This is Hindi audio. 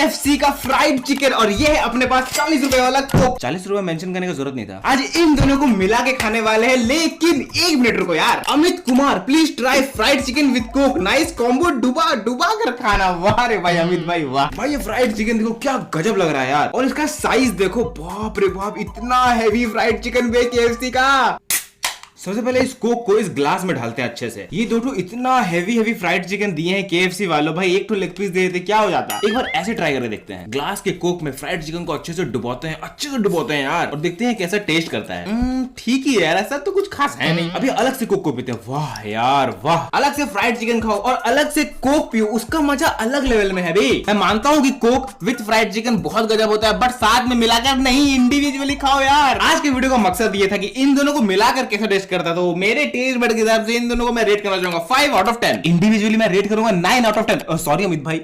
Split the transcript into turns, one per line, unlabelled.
KFC का फ्राइड चिकन और ये है अपने पास 40 रुपए वाला कोक। 40 रुपए मेंशन करने की जरूरत नहीं था। आज इन दोनों को मिला के खाने वाले हैं, लेकिन एक मिनट रुको यार। Amit Kumar please try fried chicken with Coke, nice combo, डुबा डुबा कर खाना। वाह रे भाई अमित भाई वाह। भाई ये फ्राइड चिकन देखो क्या गजब लग रहा है यार, और इसका साइज देखो, बाप रे बाप, इतना हैवी फ्राइड चिकन बे KFC का। सबसे पहले इस कोक को इस ग्लास में ढालते हैं अच्छे से। ये दो इतना हैवी फ्राइड चिकन दिए हैं KFC वालों, भाई एक तो लेग पीस दे देते क्या हो जाता। एक बार ऐसे ट्राई करके देखते हैं। ग्लास के कोक में फ्राइड चिकन को अच्छे से डुबोते हैं यार, और देखते हैं कैसा टेस्ट करता है। ठीक ही है यार, ऐसा तो कुछ खास है नहीं। अभी अलग से कोक को पीते हैं। वाह यार वाह, अलग से फ्राइड चिकन खाओ और अलग से कोक पियो, उसका मजा अलग लेवल में है भाई। मैं मानता हूँ कि कोक विद फ्राइड चिकन बहुत गजब होता है, बट साथ में मिलाकर नहीं, इंडिविजुअली खाओ यार। आज के वीडियो का मकसद ये था कि इन दोनों को मिलाकर कैसे टेस्ट करता, तो मेरे टेस्ट बड के हिसाब से इन दोनों को मैं रेट करना चाहूंगा 5 आउट ऑफ 10। इंडिविजुअली मैं रेट करूंगा 9 आउट ऑफ 10। सॉरी अमित भाई।